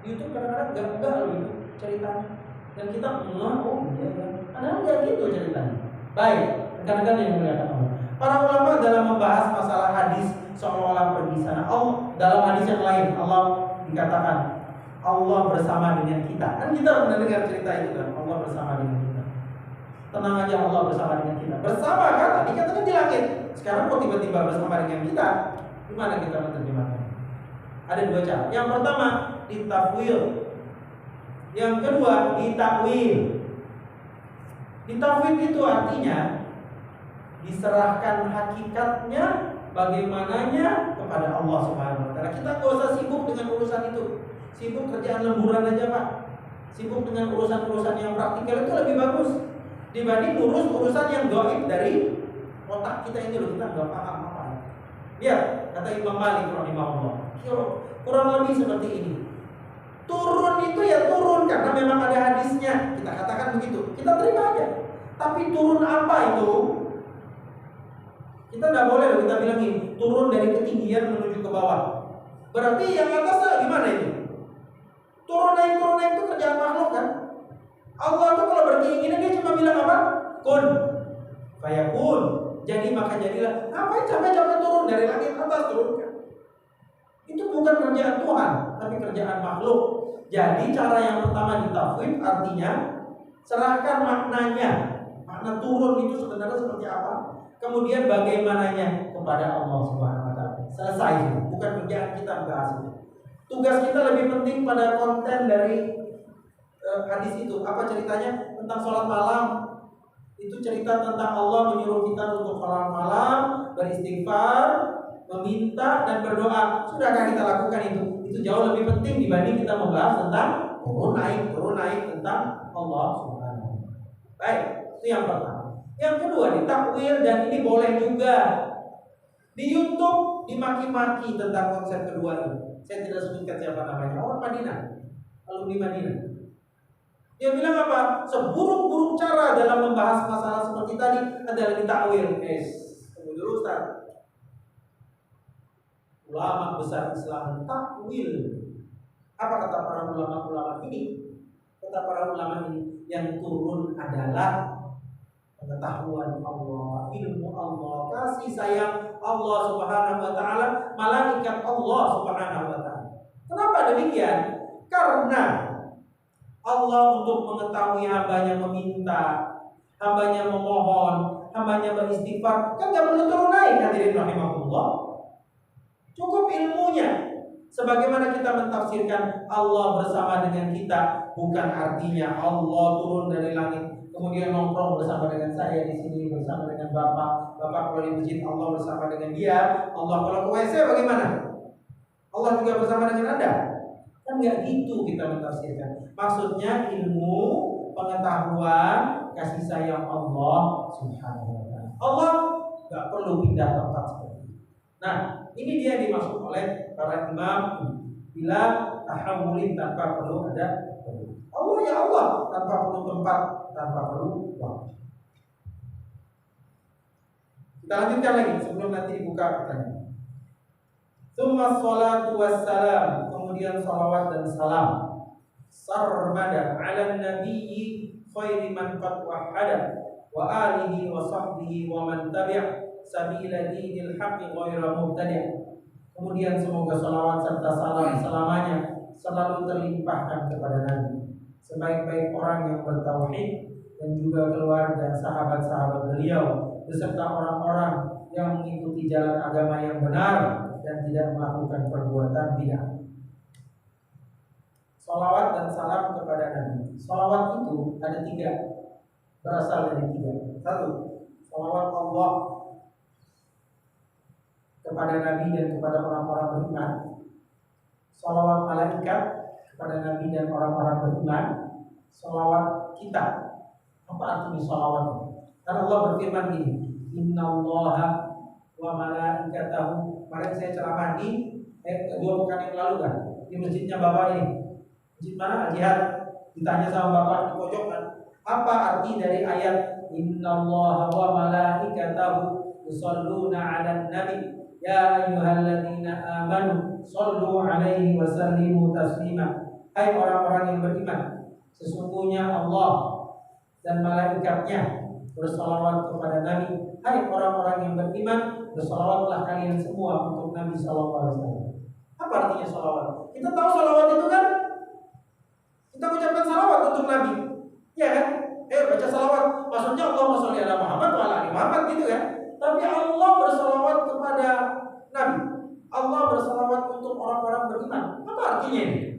Di YouTube kadang-kadang enggak loh itu ceritanya. Dan kita oh iya ya. Padahal enggak gitu ceritanya. Baik, rekan-rekan yang muliakan Allah. Para ulama dalam membahas masalah hadis seolah-olah pergi sana. Dalam hadis yang lain Allah dikatakan Allah bersama dengan kita. Kan kita pernah dengar cerita itu kan, Allah bersama dengan kita. Tenang aja, Allah bersama dengan kita. Bersama kan? Tadi katanya di langit. Sekarang kok tiba-tiba bersama dengan kita? Gimana kita menerjemahkan? Ada dua cara. Yang pertama ditafwil. Yang kedua ditakwil. Ditafwil itu artinya diserahkan hakikatnya bagaimananya kepada Allah Subhanahu wa taala. Kita gak usah sibuk dengan urusan itu. Sibuk kerjaan lemburan aja, Pak. Sibuk dengan urusan-urusan yang praktikal itu lebih bagus dibanding urus urusan yang gaib dari otak kita ini loh, kita nggak paham apa. Lihat kata Imam Malik rahimahullah, kurang lebih seperti ini. Turun itu ya turun karena memang ada hadisnya. Kita katakan begitu, kita terima aja. Tapi turun apa itu? Kita nggak boleh loh kita bilang ini turun dari ketinggian menuju ke bawah. Berarti yang atasnya gimana itu? Turun naik itu kerjaan makhluk kan? Allah tuh kalau berkeinginan dia cuma bilang apa? Kun, fayakun. Jadi maka jadilah. Ngapain capek-capek turun dari langit atas turunkan? Itu bukan kerjaan Tuhan, tapi kerjaan makhluk. Jadi cara yang pertama ditafwid artinya serahkan maknanya. Makna turun itu sebenarnya seperti apa? Kemudian bagaimananya kepada Allah Subhanahu wa taala. Selesai, bukan kerjaan kita bahas itu. Tugas kita lebih penting pada konten dari hadis itu. Apa ceritanya? Tentang sholat malam. Itu cerita tentang Allah menyuruh kita untuk sholat malam, beristighfar, meminta dan berdoa. Sudahkah kita lakukan itu? Itu jauh lebih penting dibanding kita membahas tentang turun naik tentang Allah Subhanahu wa taala. Baik, itu yang pertama. Yang kedua ditakwil, dan ini boleh juga di YouTube dimaki-maki tentang konsep kedua ini. Saya tidak sebutkan siapa namanya, orang Madinah, alumni Madinah. Dia bilang apa? Seburuk-buruk cara dalam membahas masalah seperti tadi adalah ditakwil. Tunggu dulu Ustaz. Ulama besar Islam takwil. Apa kata para ulama-ulama ini? Kata para ulama ini, yang turun adalah pengetahuan Allah, ilmu Allah, kasih sayang Allah Subhanahu wa taala, malaikat Allah Subhanahu wa taala. Kenapa demikian? Karena Allah untuk mengetahui hambanya meminta, hambanya memohon, hambanya beristighfar, kan gak perlu turun naik, hadirin rahimahullah. Cukup ilmunya. Sebagaimana kita mentafsirkan Allah bersama dengan kita, bukan artinya Allah turun dari langit kemudian nongkrong bersama dengan saya di sini, bersama dengan Bapak kalau di masjid Allah bersama dengan dia, Allah kalau ke WC bagaimana? Allah juga bersama dengan Anda. Kan nggak gitu kita mentafsirkan. Maksudnya ilmu, pengetahuan, kasih sayang Allah Subhanahu wa taala. Allah nggak perlu pindah tempat seperti itu. Nah, ini dia dimaksud oleh para imam bila tahammulin tanpa perlu ada Allah ya Allah, tanpa perlu tempat, tanpa perlu waktu. Kita lanjutkan lagi sebelum nanti dibuka pertanyaan. Tsumma sholatu wassalam, kemudian salawat dan salam sarmada ala nabiyyi khairi man qad wahada wa alihi wa sahbihi wa man tabi' sabila dinil haqqi ghairu mubtadi'. Kemudian semoga salawat serta salam selamanya selalu terlimpahkan kepada Nabi, sebaik-baik orang yang bertauhid, dan juga keluarga sahabat-sahabat beliau beserta orang-orang yang mengikuti jalan agama yang benar dan tidak melakukan perbuatan bid'ah. Salawat dan salam kepada Nabi. Salawat itu ada tiga, berasal dari tiga. Satu, salawat Allah kepada Nabi dan kepada orang-orang beriman. Salawat malaikat kepada Nabi dan orang-orang beriman. Salawat kita. Apa artinya salawat? Karena Allah berfirman ini, Innallaha wa malaikatahu. Kemarin saya ceramah di 2 pekan yang lalu kan, di masjidnya Bapak ini. Masjid mana? Al-Jihad. Ditanya sama Bapak di pojok kan, apa arti dari ayat Innallaha wa malaikatahu yusholluna 'alan nabi ya ayyuhalladzina amanu shollu 'alaihi wa sallimu taslima. Hai orang-orang yang beriman, sesungguhnya Allah dan malaikatnya bersalawat kepada Nabi. Hai orang-orang yang beriman, bersalawatlah kalian semua untuk Nabi sallallahu alaihi wasallam. Apa artinya salawat? Kita tahu salawat itu kan kita ucapkan salawat untuk Nabi. Ya kan? Baca salawat. Maksudnya Allahumma sholli ala Muhammad wa ala ali Muhammad gitu kan?